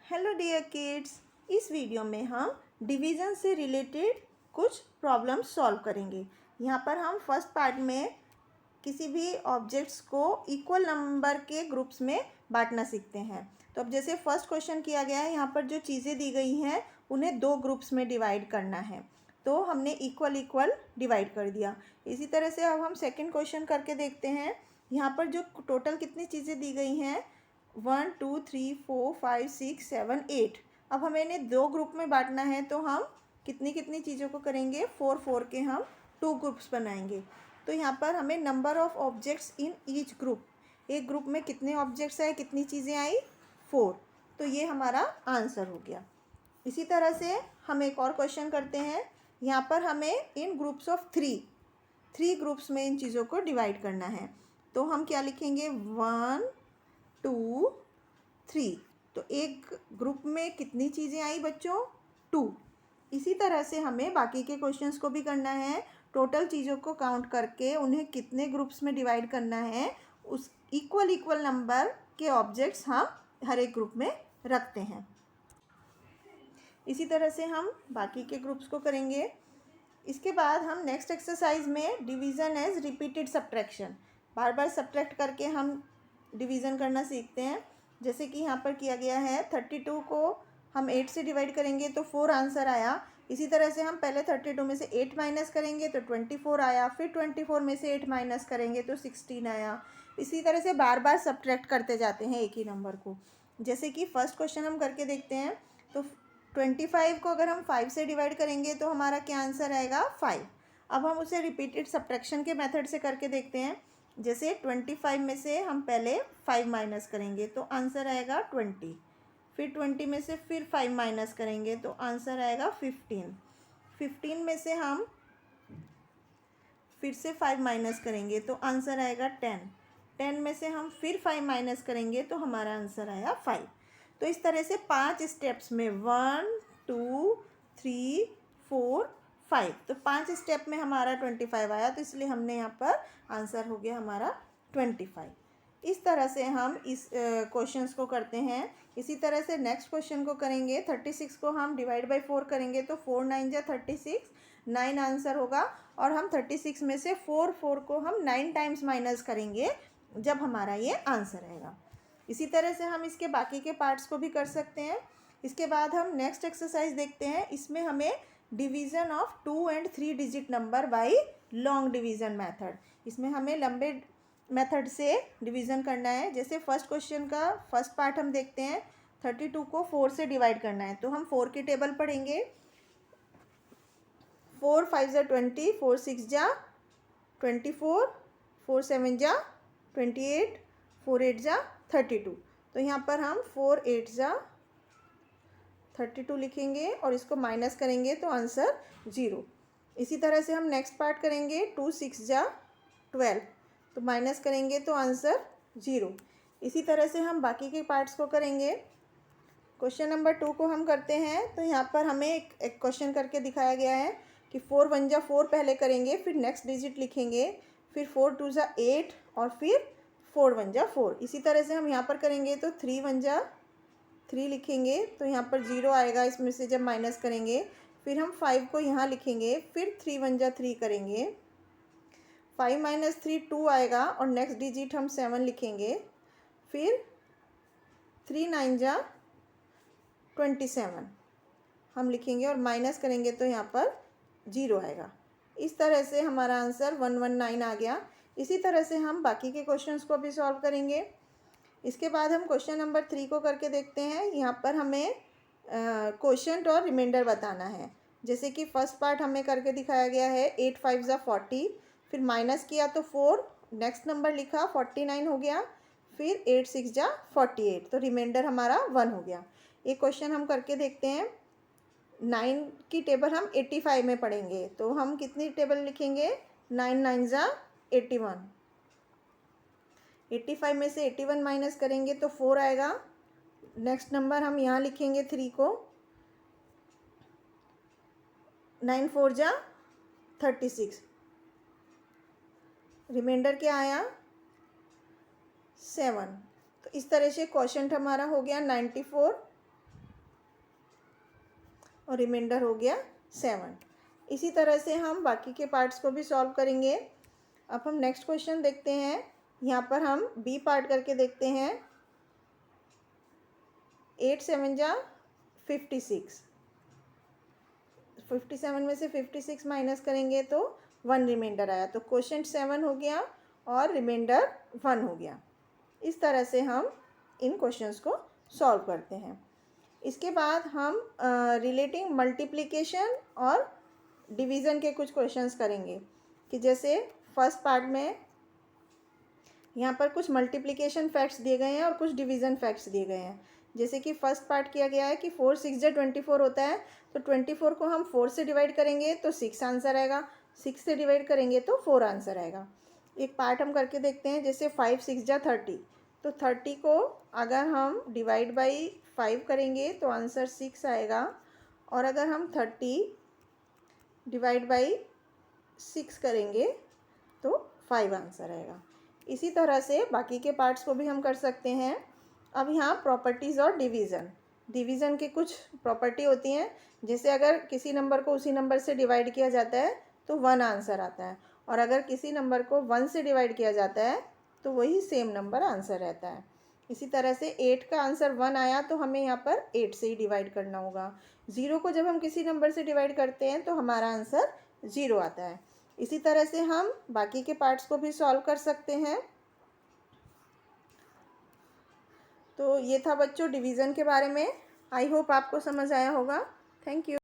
Hello dear kids. इस video में हम डिवीज़न से रिलेटेड कुछ प्रॉब्लम्स सॉल्व करेंगे। यहाँ पर हम फर्स्ट पार्ट में किसी भी ऑब्जेक्ट्स को इक्वल नंबर के ग्रुप्स में बांटना सीखते हैं। तो अब जैसे फर्स्ट क्वेश्चन किया गया है, यहाँ पर जो चीज़ें दी गई हैं उन्हें दो ग्रुप्स में डिवाइड करना है, तो हमने इक्वल इक्वल डिवाइड कर दिया। इसी तरह से अब हम सेकंड क्वेश्चन करके देखते हैं। यहाँ पर जो टोटल कितनी चीज़ें दी गई हैं 1 2 3 4 5 6 7 8। अब हमें इन्हें दो ग्रुप में बांटना है, तो हम कितनी कितनी चीज़ों को करेंगे 4 4 के हम 2 ग्रुप्स बनाएंगे। तो यहाँ पर हमें number of objects in each group, एक ग्रुप में कितने ऑब्जेक्ट्स आए, कितनी चीज़ें आई 4। तो ये हमारा आंसर हो गया। इसी तरह से हम एक और क्वेश्चन करते हैं। यहाँ पर हमें इन ग्रुप्स ऑफ थ्री ग्रुप्स में इन चीज़ों को डिवाइड करना है। तो हम क्या लिखेंगे 1 2 3। तो एक ग्रुप में कितनी चीज़ें आई बच्चों 2। इसी तरह से हमें बाकी के क्वेश्चंस को भी करना है। टोटल चीज़ों को काउंट करके उन्हें कितने ग्रुप्स में डिवाइड करना है, उस इक्वल नंबर के ऑब्जेक्ट्स हम हर एक ग्रुप में रखते हैं। इसी तरह से हम बाकी के ग्रुप्स को करेंगे। इसके बाद हम नेक्स्ट एक्सरसाइज में डिवीज़न एज रिपीटेड सब्ट्रैक्शन, बार बार सब्ट्रैक्ट करके हम डिवीज़न करना सीखते हैं। जैसे कि यहाँ पर किया गया है 32 को हम 8 से डिवाइड करेंगे तो 4 आंसर आया। इसी तरह से हम पहले 32 में से 8 माइनस करेंगे तो 24 आया, फिर 24 में से 8 माइनस करेंगे तो 16 आया। इसी तरह से बार बार सब्ट्रैक्ट करते जाते हैं एक ही नंबर को। जैसे कि फर्स्ट क्वेश्चन हम करके देखते हैं। तो 25 को अगर हम 5 से डिवाइड करेंगे तो हमारा क्या आंसर आएगा 5। अब हम उसे रिपीटेड सब्ट्रैक्शन के मेथड से करके देखते हैं। जैसे 25 में से हम पहले 5 माइनस करेंगे तो आंसर आएगा 20, फिर 20 में से फिर 5 माइनस करेंगे तो आंसर आएगा 15, 15 में से हम फिर से 5 माइनस करेंगे तो आंसर आएगा 10, 10 में से हम फिर 5 माइनस करेंगे तो हमारा आंसर आया 5। तो इस तरह से 5 स्टेप्स में 1 2 3 4 5, तो 5 स्टेप में हमारा 25 आया, तो इसलिए हमने यहाँ पर आंसर हो गया हमारा 25। इस तरह से हम इस क्वेश्चंस को करते हैं। इसी तरह से नेक्स्ट क्वेश्चन को करेंगे। 36 को हम डिवाइड बाई 4 करेंगे तो 4 9 जा 36, 9 आंसर होगा। और हम 36 में से 4 को हम 9 टाइम्स माइनस करेंगे जब हमारा ये आंसर आएगा। इसी तरह से हम इसके बाकी के पार्ट्स को भी कर सकते हैं। इसके बाद हम नेक्स्ट एक्सरसाइज देखते हैं। इसमें हमें division of 2 and 3 digit number by long division method, इसमें हमें लंबे मेथड से डिवीज़न करना है। जैसे फर्स्ट क्वेश्चन का फर्स्ट पार्ट हम देखते हैं। 32 को 4 से डिवाइड करना है, तो हम 4 की टेबल पढ़ेंगे। 4 5 जा 20, 4 6 जा 24, 4 7 जा 28, 4 8 जा 32। तो यहाँ पर हम 4 8 जा 32 लिखेंगे और इसको माइनस करेंगे तो आंसर 0। इसी तरह से हम नेक्स्ट पार्ट करेंगे। 2 6 जा 12, तो माइनस करेंगे तो आंसर 0। इसी तरह से हम बाकी के पार्ट्स को करेंगे। क्वेश्चन नंबर 2 को हम करते हैं। तो यहाँ पर हमें एक क्वेश्चन करके दिखाया गया है कि 4 1 जा 4 पहले करेंगे, फिर नेक्स्ट डिजिट लिखेंगे, फिर 4 2 जा 8 और फिर 4 1 जा 4। इसी तरह से हम यहाँ पर करेंगे तो 3 1 जा 3 लिखेंगे, तो यहाँ पर 0 आएगा इसमें से जब माइनस करेंगे। फिर हम 5 को यहाँ लिखेंगे, फिर 3 1 जा 3 करेंगे, 5 माइनस 3 2 आएगा और नेक्स्ट डिजिट हम 7 लिखेंगे, फिर 3 9 जा 27 हम लिखेंगे और माइनस करेंगे तो यहाँ पर 0 आएगा। इस तरह से हमारा आंसर 119 आ गया। इसी तरह से हम बाकी के क्वेश्चंस को भी सॉल्व करेंगे। इसके बाद हम क्वेश्चन नंबर 3 को करके देखते हैं। यहाँ पर हमें क्वोशंट और रिमाइंडर बताना है। जैसे कि फर्स्ट पार्ट हमें करके दिखाया गया है 8 5 जा 40, फिर माइनस किया तो 4, नेक्स्ट नंबर लिखा 49 हो गया, फिर 8 6 जा 48, तो रिमाइंडर हमारा 1 हो गया। एक क्वेश्चन हम करके देखते हैं। 9 की टेबल हम 85 में पढ़ेंगे, तो हम कितनी टेबल लिखेंगे 9 9 जा 81, 85 में से 81 माइनस करेंगे तो 4 आएगा। नेक्स्ट नंबर हम यहाँ लिखेंगे 3 को, 9 4 जा 36, रिमाइंडर क्या आया 7। तो इस तरह से क्वोशंट हमारा हो गया 94 और रिमाइंडर हो गया 7। इसी तरह से हम बाकी के पार्ट्स को भी सॉल्व करेंगे। अब हम नेक्स्ट क्वेश्चन देखते हैं। यहाँ पर हम बी पार्ट करके देखते हैं। 8 7 जा 56, 57 में से 56 माइनस करेंगे तो 1 रिमाइंडर आया, तो क्वोशंट 7 हो गया और रिमाइंडर 1 हो गया। इस तरह से हम इन क्वेश्चंस को सॉल्व करते हैं। इसके बाद हम रिलेटिंग मल्टीप्लिकेशन और डिवीज़न के कुछ क्वेश्चंस करेंगे कि जैसे फर्स्ट पार्ट में यहाँ पर कुछ मल्टीप्लिकेशन फैक्ट्स दिए गए हैं और कुछ डिवीज़न फैक्ट्स दिए गए हैं। जैसे कि फर्स्ट पार्ट किया गया है कि 4 6 जा 24 होता है, तो 24 को हम 4 से डिवाइड करेंगे तो 6 आंसर आएगा, 6 से डिवाइड करेंगे तो 4 आंसर आएगा। एक पार्ट हम करके देखते हैं, जैसे 5 6 जा 30, तो 30 को अगर हम डिवाइड बाई 5 करेंगे तो आंसर 6 आएगा, और अगर हम 30 डिवाइड बाई 6 करेंगे तो 5 आंसर आएगा। इसी तरह से बाकी के पार्ट्स को भी हम कर सकते हैं। अब यहाँ प्रॉपर्टीज़ और डिवीज़न के कुछ प्रॉपर्टी होती हैं, जैसे अगर किसी नंबर को उसी नंबर से डिवाइड किया जाता है तो 1 आंसर आता है, और अगर किसी नंबर को 1 से डिवाइड किया जाता है तो वही सेम नंबर आंसर रहता है। इसी तरह से 8 का आंसर 1 आया तो हमें यहाँ पर 8 से ही डिवाइड करना होगा। 0 को जब हम किसी नंबर से डिवाइड करते हैं तो हमारा आंसर 0 आता है। इसी तरह से हम बाकी के पार्ट्स को भी सॉल्व कर सकते हैं। तो ये था बच्चों डिवीज़न के बारे में। आई होप आपको समझ आया होगा। Thank you.